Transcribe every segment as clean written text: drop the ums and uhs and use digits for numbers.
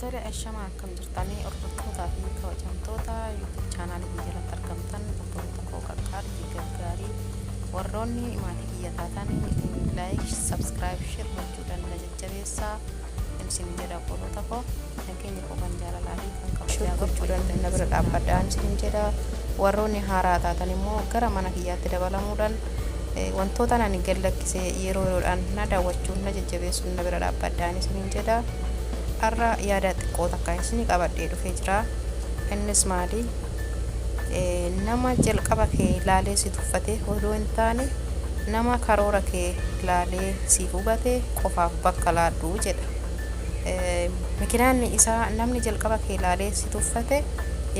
Tole ashama akkam jirtanii hordoftoota fi kabajamtoota YouTube channel jalatti argamtan obboleewwan koo qaqqaar fi gaggaarii warroonni maatii kiyya taatan like subscribe share gochuudhaan na jajjabeessaa isin jedha obboloota koo nageenya koo kan jaalalaa fi kan kabajaa gochuudhaan na bira dhaabbadhaan isin jedha warroonni haaraa taatan immoo gara mana kiyyaatti dabalamuudhaan wantoota ani gallakkisee yeroo yeroodhaan na daawwachuun na jajjabeessuun na bira dhaabbadhaan isin jedha. Har'a yaada xiqqoo takka isin qabadhee dhufee jira. Innis maali? Nama jalqaba kee ilaalee si tuffate odoo hin taane nama karoora kee ilaalee si hubate qofaaf bakka laadhu jedha. Makinaan isaa namni jalqaba kee ilaalee si tuffate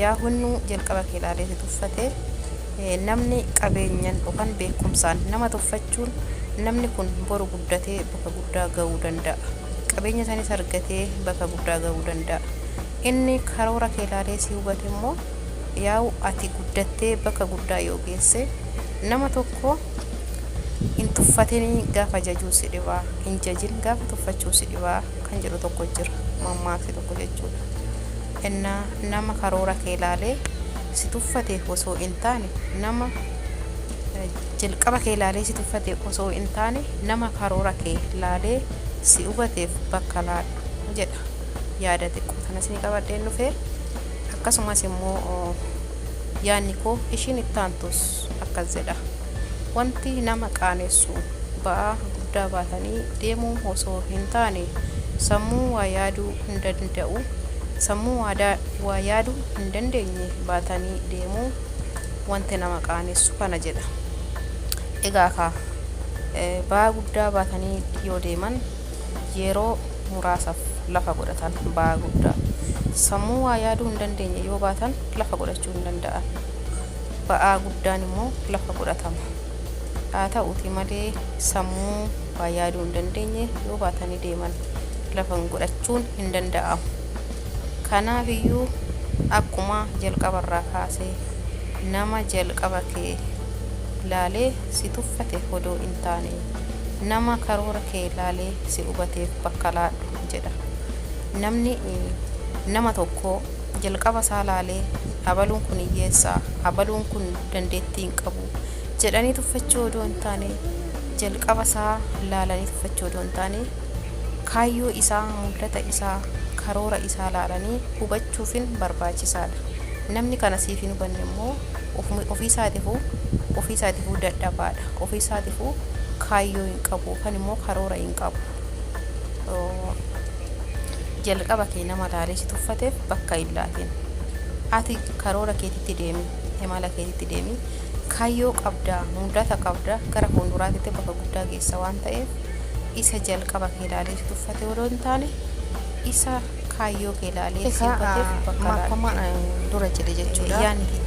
yaa hunnu jalqaba kee ilaalee si tuffate namni qabeenyan yookaan beekumsaan nama tuffachuun namni kun boru guddatee bakka guddaa ga'uu danda'a. Qabeenya isaanii argatee bakka guddaa ga'uu danda'a. Inni karoora kee ilaalee si hubate immoo yaa'u ati guddattee bakka guddaa yoo geesse nama tokko hin tuffatinii gaafa jajuu si dhibaa hin jajin gaafa tuffachuu si dhibaa kan jedhu tokko jira mammaaksi tokko jechuudha. Inna nama karoora kee ilaalee si tuffate osoo hin taane nama jalqaba kee ilaalee si tuffate osoo hin taane nama karoora kee ilaalee si hubateef bakka laadhu jedha. Yaada xiqqoo kana isin qabadheen dhufee akkasumas immoo yaanni koo ishiin itti aantus akkas jedha. Wanti nama qaanessu ba'aa guddaa baatanii deemuu osoo hin taane sammuu waa yaaduu hin danda'u sammuu waa yaaduu hin dandeenye baatanii deemuu wanti nama qaanessu kana jedha. Egaa ba'aa guddaa baatanii yoo deeman yeroo muraasaaf lafa godhatan ba'aa guddaa sammuu waa yaaduu hin dandeenye yoo baatan lafa godhachuu hin danda'an ba'aa guddaan immoo lafa godhatama. Haa ta'uuti malee sammuu waa yaaduu hin dandeenye yoo baatanii deeman lafa godhachuun hin danda'amu. Kanaafiyyuu akkuma jalqabarraa kaasee nama jalqaba kee ilaalee si tuffate odoo hin taane nama karoora kee ilaalee si hubateef bakka laadhu jedha. Namni nama tokko jalqaba isaa ilaalee abaluun kun hiyyeessaa abaluun kun dandeettii hin qabu jedhanii tuffachuu odoo hin taane jalqaba isaa ilaalanii tuffachuu odoo hin taane kaayyoo isaa mul'ata isaa karoora isaa ilaalanii hubachuufin barbaachisaadha. Namni kana siif hin hubanne immoo ofii isaatiifuu dadhabaadha. Ofii isaatiifuu kaayyoo hin qabu kan immoo karoora hin qabu. Jalqaba kee nama ilaalee si tuffateef bakka hin laatin. Ati karoora keetitti deemi imala keetitti deemi kaayyoo qabdaa mul'ata qabdaa gara fuulduraatti bakka guddaa geessa waan ta'eef isa jalqaba kee ilaalee si tuffate odoo hin taane isa kaayyoo kee ilaalee si hubbateef bakka laadhu dura jedhe jechuudha.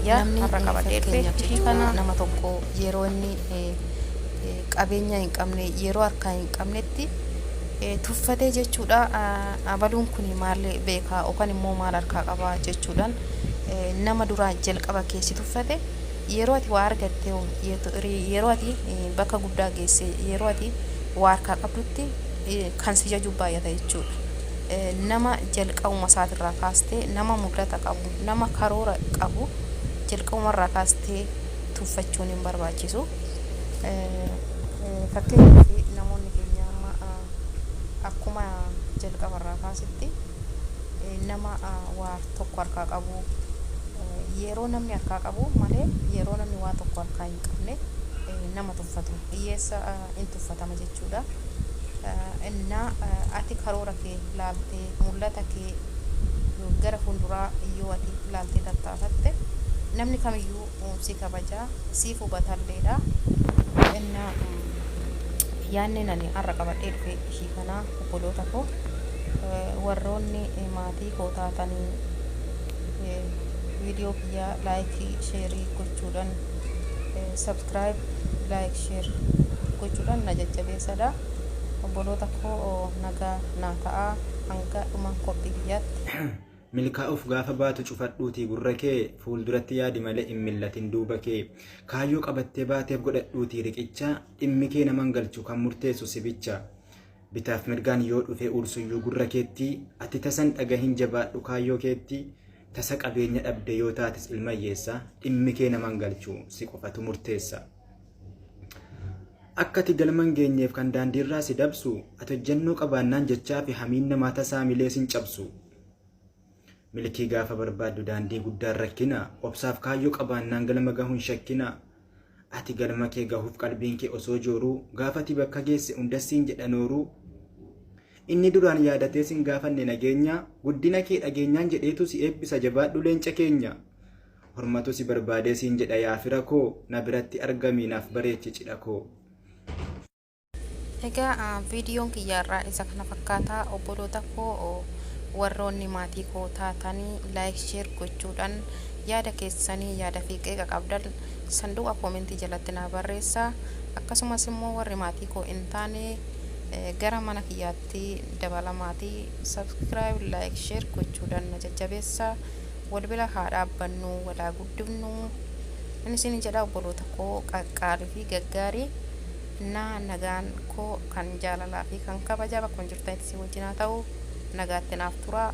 Namni har'a qabadhee dhufe kana nama tokko yeroo inni qabeenya hin qabne yeroo harkaa hin qabnetti tuffatee jechuudha. Abaluun kun maal beekaa yookaan immoo maal harkaa qabaa jechuudhaan nama duraan jalqaba keessi tuffate yeroo ati waa argatte yeroo ati bakka guddaa geesse yeroo ati waa harkaa qabdutti kan si jaju baay'ata jechuudha. Nama jalqabuma isaatirraa kaastee nama mul'ata qabu nama karoora qabu jalqabumarraa kaastee tuffachuun hin barbaachisu. Fakkeenyaaf namoonni keenya amma akkuma jalqabarraa kaasitti nama waa tokko harkaa qabu yeroo namni harkaa qabu malee yeroo namni waa tokko harkaa hin qabne nama tuffatu hiyyeessa hin tuffatama jechuudha. Ati karoora kee ilaaltee mul'ata kee gara fuulduraa yoo ati ilaaltee tattaafatte namni kamiyyuu si kabajaa siif hubatalleedha. Yaanni ani har'a qabadhee dhufe ishii kanaa obboloota koo warroonni maatii koo taatanii viidiyoo kiyyaa laayikii sheerii gochuudhaan subscribe laayik sheer gochuudhaan na jajjabeessadha. Obboloota koo nagaa naa ta'a hanga dhuma qophii kiyyaatti. Milkaa'uuf gaafa baatu cufadhuutii gurra kee fuulduratti yaadi malee hin millatin duuba kee kaayyoo qabattee baateef godhadhuutii riqicha dhimmi kee naman galchu kan murteessu sibicha bitaaf mirgaan yoo dhufe ursuyyuu gurra keetti ati tasan dhagahin jabaadhu kaayyoo keetti tasa qabeenya dhabde yoo taatis ilma hiyyeessa dhimmi kee naman galchu si qofatu murteessa. Akkati galman geenyeef kan daandiirraa si dabsu ati hojjennoo qabaannaan jechaa fi hamiin namaa tasaa milee sin cabsu. Milkii gaafa barbaaddu daandii guddaan rakkina obsaaf kaayyoo qabaannaan galma gahuun shakkina. Ati galma kee gahuuf qalbiin kee osoo jooruu gaafati bakka geesse hundassiin jedhanooruu. Inni duraan yaadatee sin gaafanne nageenya guddina kee dhageenyaan jedheetu si eebbisa jabaadhu leenca keenya. Hormatu si barbaadee siin jedha yaa fira koo na biratti argamiinaaf bareechi cidha koo. Egaa viidiyoon kiyyaarraa isa kana fakkaataa obboloota koo warroonni maatii koo taatanii laayik sheer gochuudhaan yaada keessanii yaada fi qeeqa qabdan sanduuqa koomentii jalatti naa barreessaa. Akkasumas immoo warri maatii koo hin taane gara mana kiyyaatti dabalamaatii subscribe laayik sheer gochuudhaan na jajjabeessaa. Wal bira haa dhaabbannu walaa guddifnu. Isin jedha obboloota koo qaqqaarii fi gaggaarii. Nagaan koo kan jaalalaa fi kan kabajaa bakka jirtanitti si wajjin haa ta'u nagaatti naaf tura.